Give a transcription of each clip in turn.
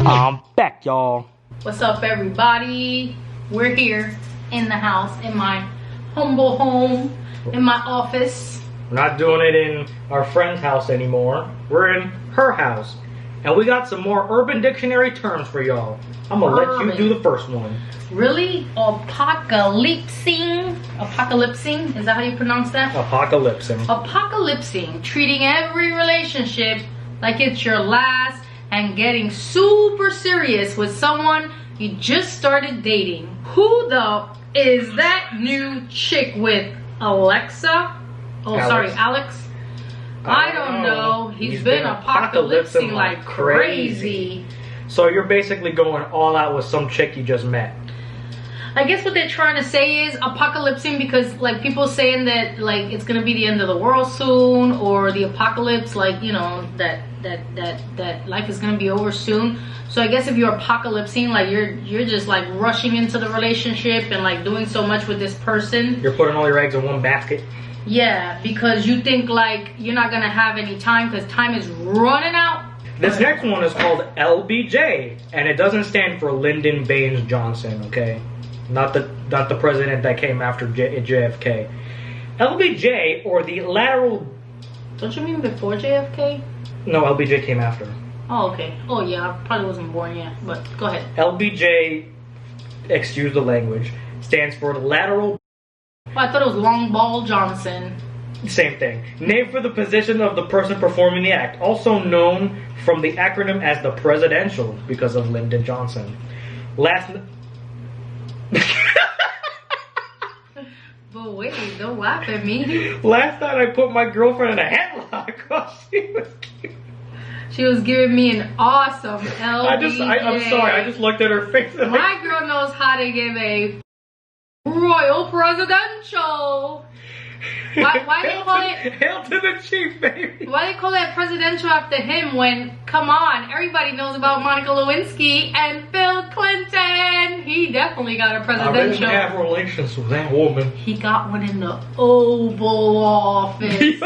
I'm back, y'all. What's up, everybody? We're here in the house, in my humble home, in my office. We're not doing it in our friend's house anymore. We're in her house. And we got some more Urban Dictionary terms for y'all. I'm gonna let you do the first one. Really? Apocalypsing? Apocalypsing? Is that how you pronounce that? Apocalypsing. Apocalypsing. Treating every relationship like it's your last and getting super serious with someone you just started dating. Who the is that new chick with? Alexa? Oh, Alex. Sorry, Alex? I don't know. He's been apocalypsing like crazy. So you're basically going all out with some chick you just met. I guess what they're trying to say is apocalypsing because like people saying that like it's gonna be the end of the world soon, or the apocalypse, like, you know, that life is gonna be over soon. So I guess if you're apocalypsing, like you're just like rushing into the relationship and like doing so much with this person. You're putting all your eggs in one basket. Yeah, because you think like you're not gonna have any time because time is running out. This next one is called LBJ, and it doesn't stand for Lyndon Baines Johnson, okay? Not the president that came after JFK. LBJ, or the lateral... Don't you mean before JFK? No, LBJ came after. Oh, okay. Oh, yeah, I probably wasn't born yet, but go ahead. LBJ, excuse the language, stands for lateral... Oh, I thought it was Long Ball Johnson. Same thing. Named for the position of the person performing the act, also known from the acronym as the presidential, because of Lyndon Johnson. But wait, don't laugh at me. Last night I put my girlfriend in a headlock while she was cute. She was giving me an awesome LBJ. I'm sorry, I just looked at her face and my girl knows how to give a royal presidential. Why they call it Hail to the chief, baby? Why they call that presidential after him when, come on, everybody knows about Monica Lewinsky and Bill Clinton. He definitely got a presidential. I didn't have relations with that woman. He got one in the Oval Office.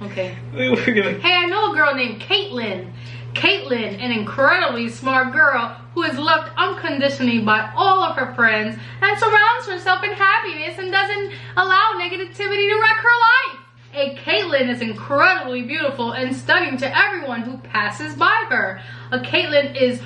Okay. Hey, I know a girl named Caitlyn. Caitlyn, an incredibly smart girl who is loved unconditionally by all of her friends and surrounds herself in happiness and doesn't allow negativity to wreck her life. A Caitlyn is incredibly beautiful and stunning to everyone who passes by her. A Caitlyn is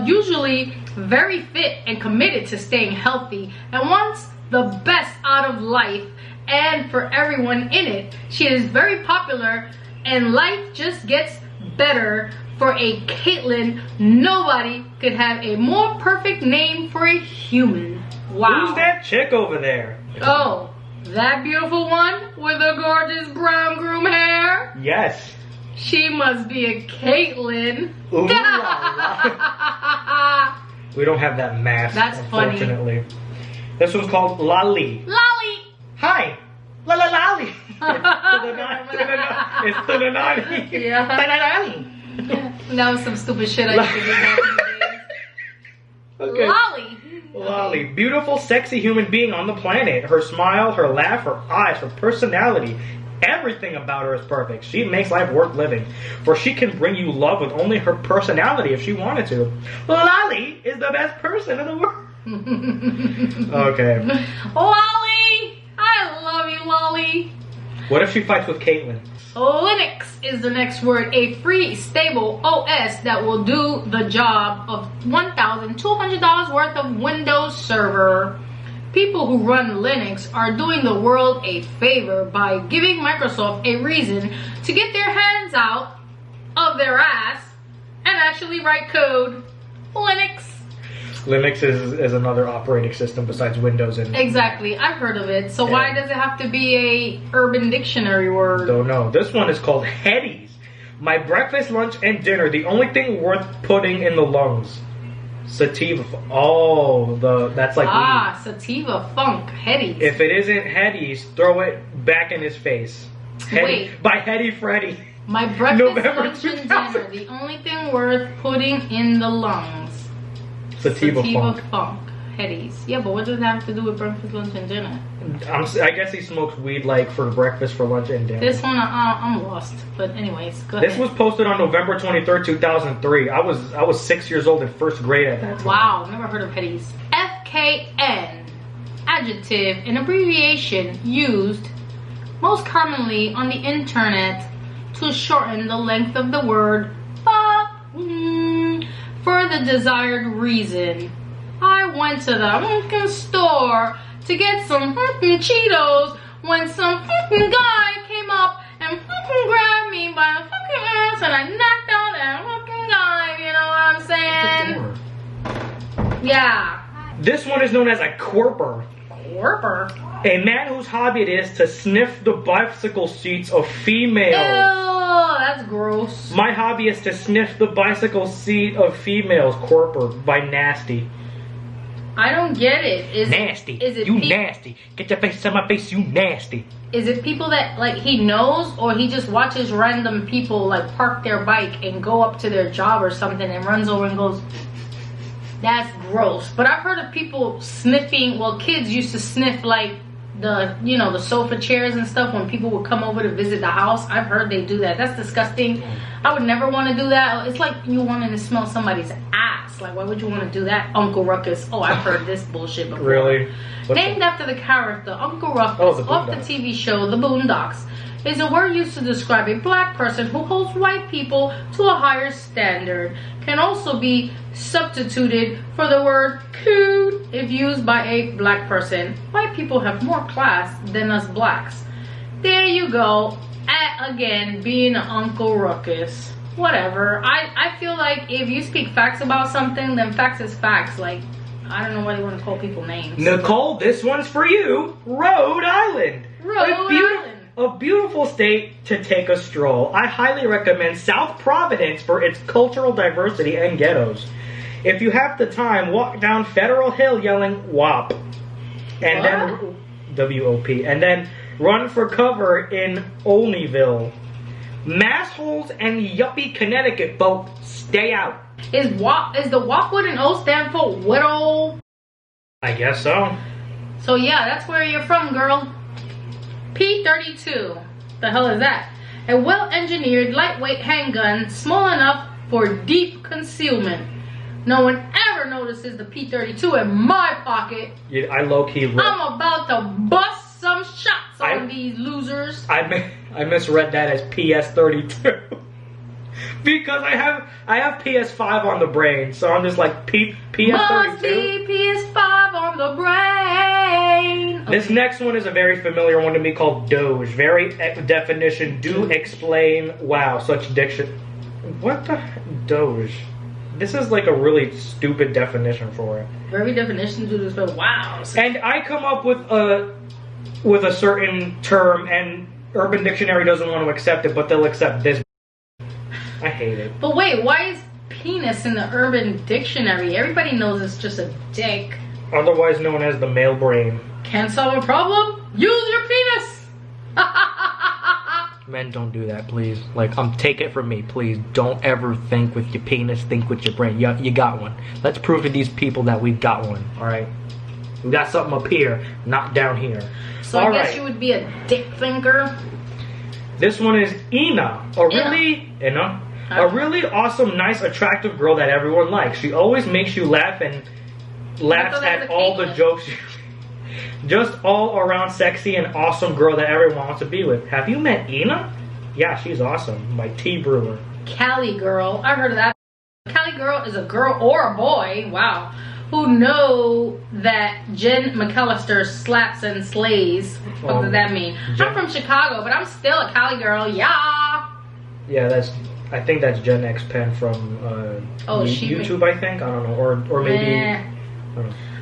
usually very fit and committed to staying healthy and wants the best out of life and for everyone in it. She is very popular and life just gets better for a Caitlyn. Nobody could have a more perfect name for a human. Wow. Who's that chick over there? Oh, that beautiful one with the gorgeous brown groom hair? Yes. She must be a Caitlyn. Ooh, we don't have that mask. That's unfortunately. Funny. This one's called Lolly. Lolly. Hi. Lolly. It's to the naughty. Yeah. That was some stupid shit I used to do back in the days. Okay. Lolly. Lolly, beautiful, sexy human being on the planet. Her smile, her laugh, her eyes, her personality, everything about her is perfect. She makes life worth living, for she can bring you love with only her personality if she wanted to. Lolly is the best person in the world. Okay. Lolly! I love you, Lolly. What if she fights with Caitlyn? Linux is the next word, a free, stable OS that will do the job of $1,200 worth of Windows Server. People who run Linux are doing the world a favor by giving Microsoft a reason to get their hands out of their ass and actually write code. Linux. Linux is another operating system besides Windows. And exactly, I've heard of it. So why does it have to be a Urban Dictionary word? Don't know. This one is called Headies. My breakfast, lunch, and dinner. The only thing worth putting in the lungs. Sativa. Oh, that's like weed. Sativa funk. Headies. If it isn't Headies, throw it back in his face. Wait. By Hetty Freddy. My breakfast, lunch, and dinner. The only thing worth putting in the lungs. Sativa funk. petties. Yeah, but what does that have to do with breakfast, lunch, and dinner? I guess he smokes weed like for breakfast, for lunch, and dinner. This one, I'm lost. But anyways, go ahead. This was posted on November 23rd, 2003. I was 6 years old in first grade at that time. Wow, never heard of petties. FKN, adjective, an abbreviation used most commonly on the internet to shorten the length of the word fuck for the desired reason. I went to the store to get some Cheetos when some guy came up and grabbed me by the fucking ass and I knocked out that guy, you know what I'm saying? Yeah. This one is known as a corper. Corper? A man whose hobby it is to sniff the bicycle seats of females. Ew, that's gross. My hobby is to sniff the bicycle seat of females. Corper by Nasty. I don't get it. Nasty. Is it you nasty. Get your face on my face, you nasty. Is it people that like he knows, or he just watches random people like park their bike and go up to their job or something and runs over and goes, that's gross. But I've heard of people sniffing, well, kids used to sniff like the sofa chairs and stuff when people would come over to visit the house. I've heard they do that. That's disgusting. I would never want to do that. It's like you wanting to smell somebody's ass. Like, why would you want to do that? Uncle Ruckus. Oh, I've heard this bullshit before. Really? Named after the character Uncle Ruckus off the TV show The Boondocks, is a word used to describe a black person who holds white people to a higher standard. Can also be substituted for the word cool if used by a black person. White people have more class than us blacks. There you go. Again, being an Uncle Ruckus. Whatever. I feel like if you speak facts about something, then facts is facts. Like, I don't know why you want to call people names. Nicole, this one's for you. Rhode Island. A beautiful state to take a stroll. I highly recommend South Providence for its cultural diversity and ghettos. If you have the time, walk down Federal Hill yelling WAP. And then W-O-P. And then run for cover in Olneyville. Massholes and yuppie Connecticut both stay out. Is the WAP with an O stand for widow? I guess so. So yeah, that's where you're from, girl. P-32. The hell is that? A well-engineered lightweight handgun, small enough for deep concealment. No one ever notices the P-32 in my pocket. Yeah, I low-key I'm about to bust some shots on these losers. I misread that as PS-32. Because I have PS5 on the brain, so I'm just like PS32. Must be PS5 on the brain. This next one is a very familiar one to me called Doge. Very definition. Do explain. Wow, such diction. What the Doge? This is like a really stupid definition for it. Very definition to this. Wow. And I come up with a certain term, and Urban Dictionary doesn't want to accept it, but they'll accept this. I hate it. But wait, why is penis in the Urban Dictionary? Everybody knows it's just a dick. Otherwise known as the male brain. Can't solve a problem? Use your penis! Men, don't do that, please. Like, take it from me, please. Don't ever think with your penis, think with your brain. You got one. Let's prove to these people that we've got one, alright? We got something up here, not down here. So I guess you would be a dick thinker? This one is Ina. A really awesome, nice, attractive girl that everyone likes. She always makes you laugh and laughs at all the jokes. Just all around sexy and awesome girl that everyone wants to be with. Have you met Ina? Yeah, she's awesome. My tea brewer. Cali girl. I've heard of that. Cali girl is a girl or a boy. Wow. Who know that Jen McAllister slaps and slays. What does that mean? I'm from Chicago, but I'm still a Cali girl. Yeah. Yeah, I think that's Jen X Pen from YouTube, I think. I don't know. Or maybe...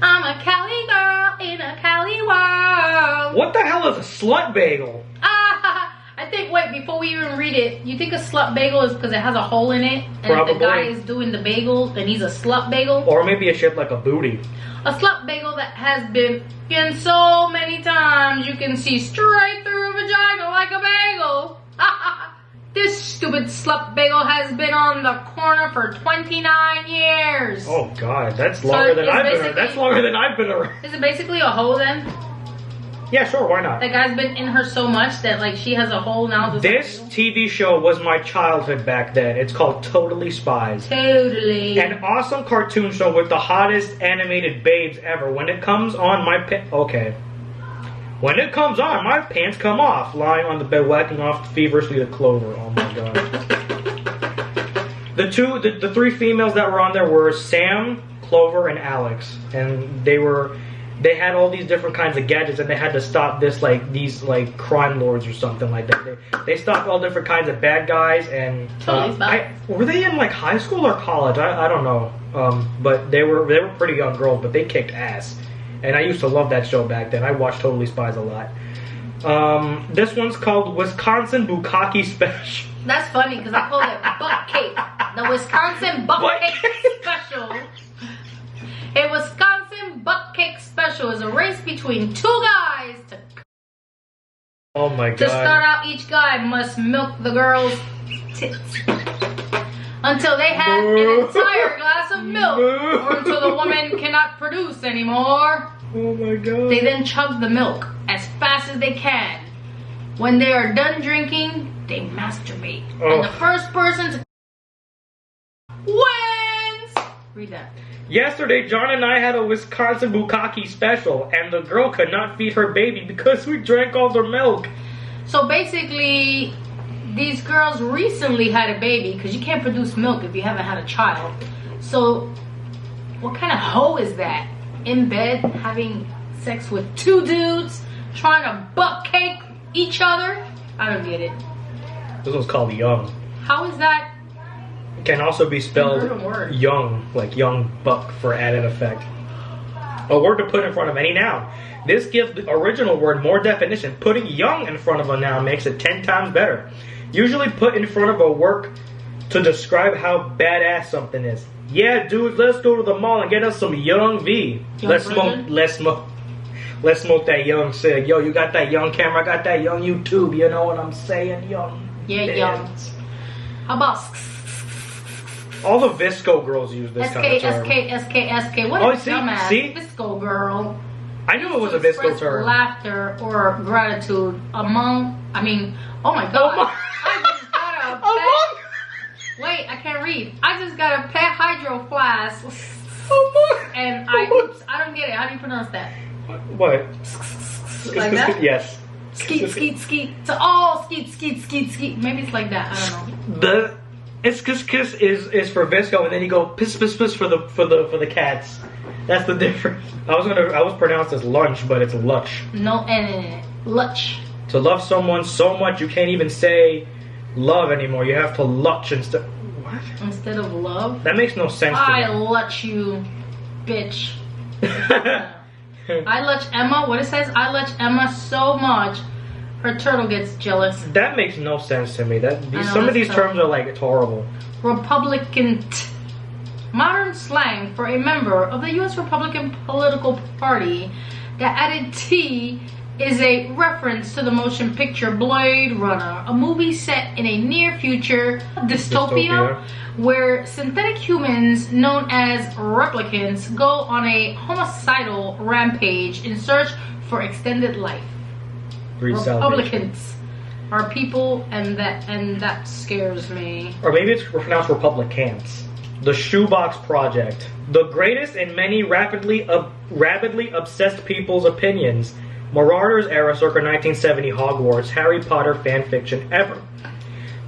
I'm a Cali girl in a Cali world. What the hell is a slut bagel? I think, wait, before we even read it, you think a slut bagel is because it has a hole in it? And Probably. If the guy is doing the bagel, then he's a slut bagel? Or maybe it's shaped like a booty. A slut bagel that has been in so many times you can see straight through a vagina like a bagel. This stupid slut bagel has been on the corner for 29 years. Oh God, that's longer than I've been around. That's longer than I've been around. Is it basically a hoe then? Yeah, sure, why not? That guy's been in her so much that like she has a hole now. This TV show was my childhood back then. It's called Totally Spies. Totally. An awesome cartoon show with the hottest animated babes ever. When it comes on, When it comes on, my pants come off, lying on the bed, whacking off feverishly to Clover. Oh my God. The three females that were on there were Sam, Clover, and Alex, and they had all these different kinds of gadgets, and they had to stop these crime lords or something like that. They stopped all different kinds of bad guys, and were they in like high school or college? I don't know, but they were pretty young girls, but they kicked ass. And I used to love that show back then. I watched Totally Spies a lot. This one's called Wisconsin Bukkake Special. That's funny because I called it butt cake. The Wisconsin butt cake special. A Wisconsin butt cake special is a race between two guys oh my God. To start out, each guy must milk the girl's tits until they have an entire glass of milk, or until the woman cannot produce anymore. Oh my God. They then chug the milk as fast as they can. When they are done drinking, they masturbate. And the first person to wins! Read that. Yesterday, John and I had a Wisconsin Bukkake special, and the girl could not feed her baby because we drank all their milk. So basically, these girls recently had a baby because you can't produce milk if you haven't had a child. So, what kind of hoe is that? In bed, having sex with two dudes, trying to butt cake each other? I don't get it. This one's called Young. How is that? It can also be spelled young, like young buck for added effect. A word to put in front of any noun. This gives the original word more definition. Putting young in front of a noun makes it 10 times better. Usually put in front of a work to describe how badass something is. Yeah, dudes, let's go to the mall and get us some Young V. Let's smoke that Young cig. Yo, you got that Young camera, I got that Young YouTube, you know what I'm saying? Young. Yeah, Young. How about all the Visco girls use this kind of term. SK. What a dumbass. See? Visco girl. I knew it was a Visco term. Laughter or gratitude among, oh my God. I just got a wait, I can't read. I just got a pet hydro flask. And I don't get it. How do you pronounce that? What? Like that? Yes. Skeet. To all skeet. Maybe it's like that. I don't know. It's kiss is for Visco, and then you go piss for the cats. That's the difference. I was pronounced as lunch, but it's luch. No, luch. To love someone so much you can't even say love anymore. You have to luch instead. What? Instead of love? That makes no sense to me. I luch you, bitch. I luch Emma. What it says? I luch Emma so much her turtle gets jealous. That makes no sense to me. Some of these terms are like, it's horrible. Republican. Modern slang for a member of the U.S. Republican political party. The added T is a reference to the motion picture Blade Runner, a movie set in a near future dystopia where synthetic humans known as replicants go on a homicidal rampage in search for extended life. Republicans are people, and that scares me. Or maybe it's pronounced Republicans. The Shoebox Project, the greatest in many rapidly obsessed people's opinions. Marauders era circa 1970 Hogwarts Harry Potter fanfiction ever.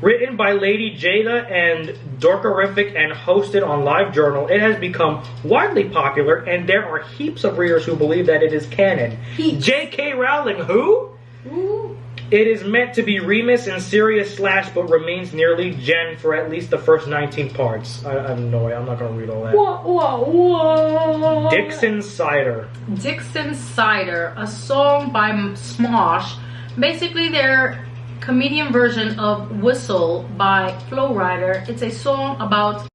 Written by Lady Jada and Dorkerific and hosted on LiveJournal, it has become widely popular, and there are heaps of readers who believe that it is canon. J.K. Rowling, who? Ooh. It is meant to be Remus and Sirius Slash, but remains nearly Jen for at least the first 19 parts. I have no way. I'm not going to read all that. Whoa. Dixon Cider. Dixon Cider, a song by Smosh. Basically, their comedian version of Whistle by Flo Rida. It's a song about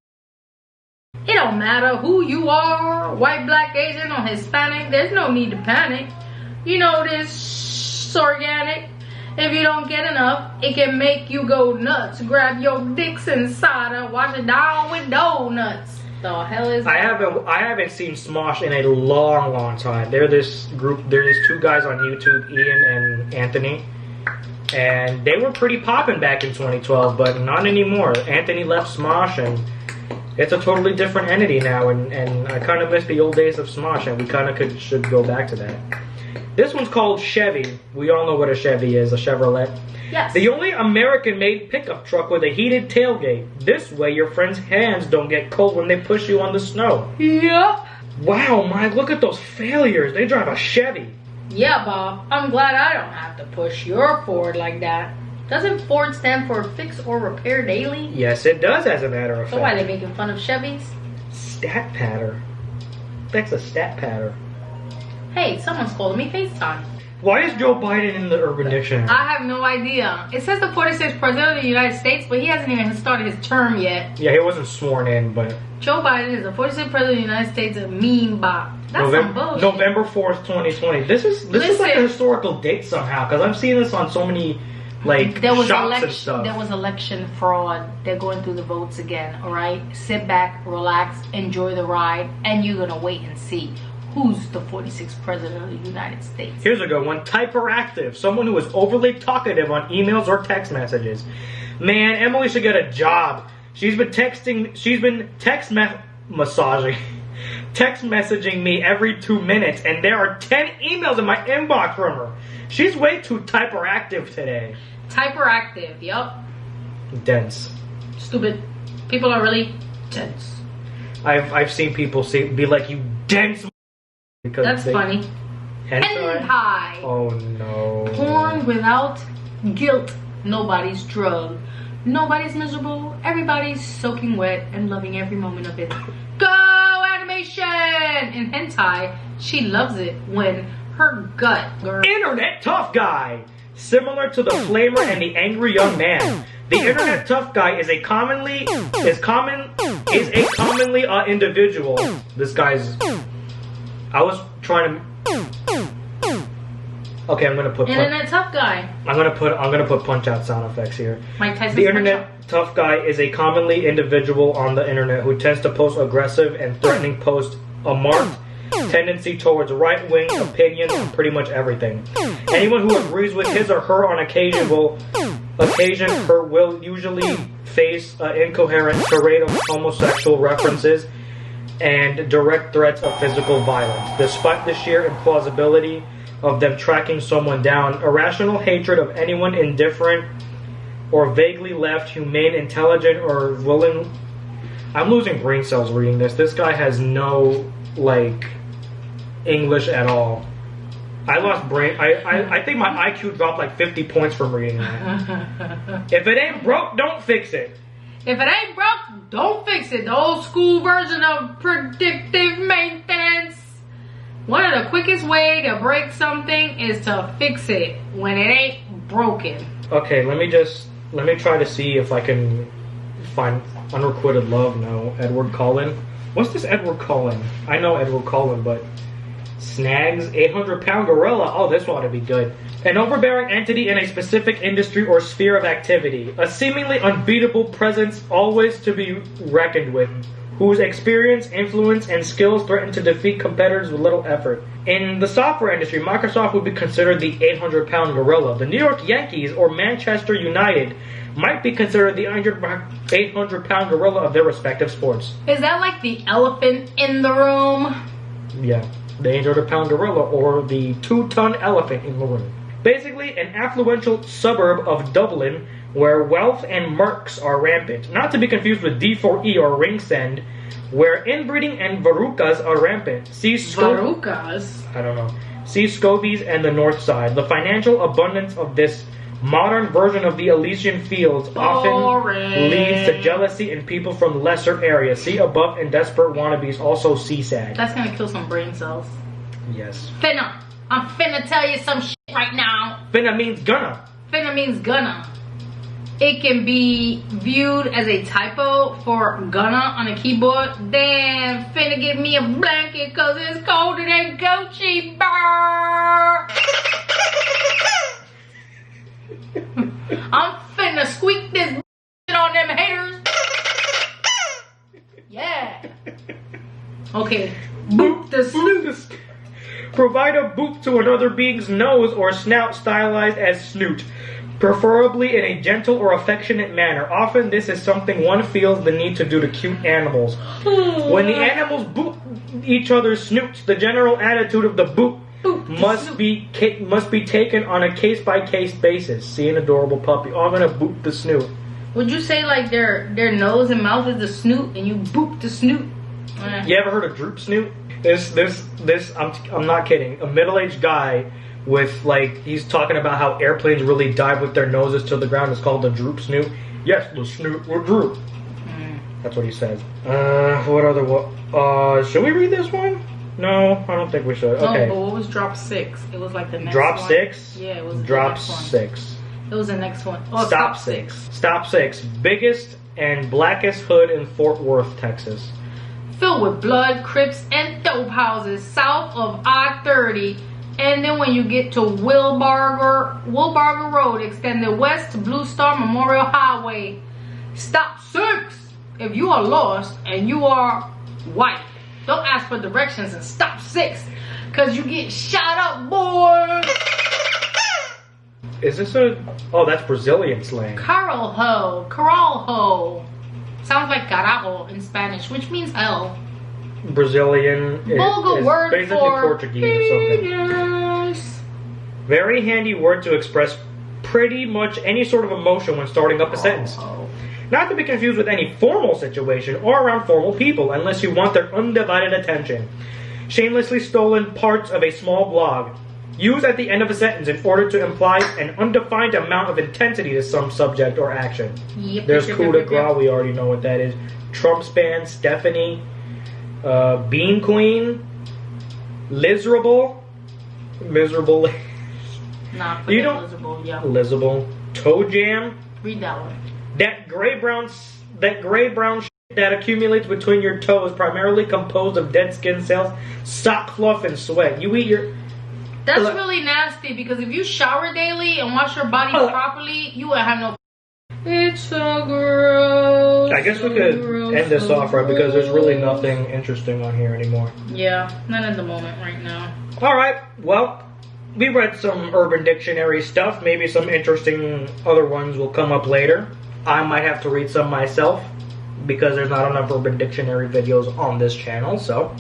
it don't matter who you are, white, black, Asian, or Hispanic. There's no need to panic. You know this organic. If you don't get enough, it can make you go nuts. Grab your Dixon soda, wash it down with donuts. The hell is that? I haven't seen Smosh in a long time. They're this group. There's two guys on YouTube, Ian and Anthony, and they were pretty popping back in 2012, but not anymore. Anthony left Smosh, and it's a totally different entity now. And I kind of miss the old days of Smosh, and we kind of should go back to that. This one's called Chevy. We all know what a Chevy is, a Chevrolet. Yes. The only American-made pickup truck with a heated tailgate. This way your friends' hands don't get cold when they push you on the snow. Yep. Wow, Mike, look at those failures. They drive a Chevy. Yeah, Bob. I'm glad I don't have to push your Ford like that. Doesn't Ford stand for fix or repair daily? Yes, it does, as a matter of fact. So why are they making fun of Chevys? Stat patter. That's a stat patter. Hey, someone's calling me FaceTime. Why is Joe Biden in the Urban Dictionary? I have no idea. It says the 46th president of the United States, but he hasn't even started his term yet. Yeah, he wasn't sworn in, but... Joe Biden is the 46th president of the United States, a meme bot. That's some bullshit. November 4th, 2020. This is like a historical date somehow, because I'm seeing this on so many, like, shops and stuff. There was election fraud. They're going through the votes again, alright? Sit back, relax, enjoy the ride, and you're gonna wait and see who's the 46th president of the United States. Here's a good one. Typeractive. Someone who is overly talkative on emails or text messages. Man, Emily should get a job. She's been text messaging me every 2 minutes, and there are 10 emails in my inbox from her. She's way too typeractive today. Typeractive, yup. Dense. Stupid. People are really dense. I've seen people be like, you dense. Because that's funny. Hentai. Oh no. Porn without guilt. Nobody's drugged. Nobody's miserable. Everybody's soaking wet and loving every moment of it. Go animation! In hentai, she loves it when her gut. Internet tough guy. Similar to the flamer and the angry young man. The internet tough guy is a commonly individual. This guy's. I was trying to. Okay, I'm gonna put. Internet tough guy. I'm gonna put punch out sound effects here. Mike Tyson's the internet tough guy is a commonly individual on the internet who tends to post aggressive and threatening posts, a marked tendency towards right-wing opinions on pretty much everything. Anyone who agrees with his or her on occasion will usually face an incoherent parade of homosexual references and direct threats of physical violence. Despite the sheer implausibility of them tracking someone down, irrational hatred of anyone indifferent or vaguely left, humane, intelligent, or willing... I'm losing brain cells reading this. This guy has no, like, English at all. I lost brain... I think my IQ dropped like 50 points from reading that. If it ain't broke, don't fix it. If it ain't broke, don't fix it. The old school version of predictive maintenance. One of the quickest way to break something is to fix it when it ain't broken. Okay, let me try to see if I can find Unrequited Love. No, Edward Cullen. What's this Edward Cullen? I know Edward Cullen, but Snags, 800-pound gorilla. Oh, this ought to be good. An overbearing entity in a specific industry or sphere of activity. A seemingly unbeatable presence always to be reckoned with, whose experience, influence, and skills threaten to defeat competitors with little effort. In the software industry, Microsoft would be considered the 800-pound gorilla. The New York Yankees or Manchester United might be considered the 800-pound gorilla of their respective sports. Is that like the elephant in the room? Yeah, the 800-pound gorilla or the 2-ton elephant in the room. Basically, an affluential suburb of Dublin where wealth and mercs are rampant. Not to be confused with D4E or Ringsend, where inbreeding and verrucas are rampant. See Verrucas? I don't know. See Scobies and the North Side. The financial abundance of this modern version of the Elysian Fields often leads to jealousy in people from lesser areas. See above and desperate wannabes, also CSAD. That's gonna kill some brain cells. Yes. Finna. I'm finna tell you some shit right now. Finna means gonna. Finna means gonna. It can be viewed as a typo for gonna on a keyboard. Damn, finna get me a blanket cause it's colder than Gucci bar. I'm finna squeak this shit on them haters. Yeah. Okay. Boop the snoot. Provide a boop to another being's nose or snout stylized as snoot, preferably in a gentle or affectionate manner. Often this is something one feels the need to do to cute animals. When the animals boop each other's snoots, the general attitude of the boop must be taken on a case-by-case basis. See an adorable puppy. Oh, I'm gonna boop the snoot. Would you say like their nose and mouth is the snoot and you boop the snoot? You ever heard of droop snoot? I'm not kidding. A middle-aged guy with like, he's talking about how airplanes really dive with their noses to the ground. It's called the droop snoot. Yes, the snoot will droop. That's what he says. What other should we read this one? No, I don't think we should. Okay. Oh, but what was drop 6? It was like the next drop one. 6? Yeah, it was drop the next one. 6. It was the next one. Oh, Stop 6. Stop 6. Biggest and blackest hood in Fort Worth, Texas. Filled with blood, crips, and dope houses south of I-30. And then when you get to Wilbarger Road, extended west to Blue Star Memorial Highway. Stop 6. If you are lost and you are white, don't ask for directions and stop 6. Because you get shot up, boy. Is this oh, that's Brazilian slang. Carajo. Sounds like carajo in Spanish, which means hell. Brazilian Vulgar word basically for Portuguese or something. penis. Very handy word to express pretty much any sort of emotion when starting up a sentence. Not to be confused with any formal situation or around formal people unless you want their undivided attention. Shamelessly stolen parts of a small blog. Used at the end of a sentence in order to imply an undefined amount of intensity to some subject or action. Yep, There's coup de grace, we already know what that is. Trump's band, Stephanie, Bean Queen, Lizerable, Miserable. Nah, you don't. Lizable, yeah. Lizable, Toe Jam. Read that one. That gray brown shit that accumulates between your toes, primarily composed of dead skin cells, sock fluff, and sweat. You eat your. That's really nasty because if you shower daily and wash your body properly, you wouldn't have no. It's so gross. I guess we could end this off, right? Because there's really nothing interesting on here anymore. Yeah, none at the moment right now. Alright, well, we read some Urban Dictionary stuff. Maybe some interesting other ones will come up later. I might have to read some myself because there's not enough Urban Dictionary videos on this channel, so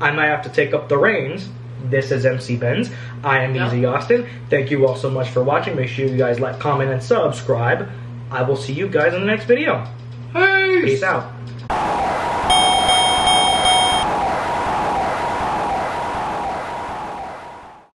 I might have to take up the reins. This is MC Benz. I am Easy Austin. Thank you all so much for watching. Make sure you guys like, comment, and subscribe. I will see you guys in the next video. Peace out.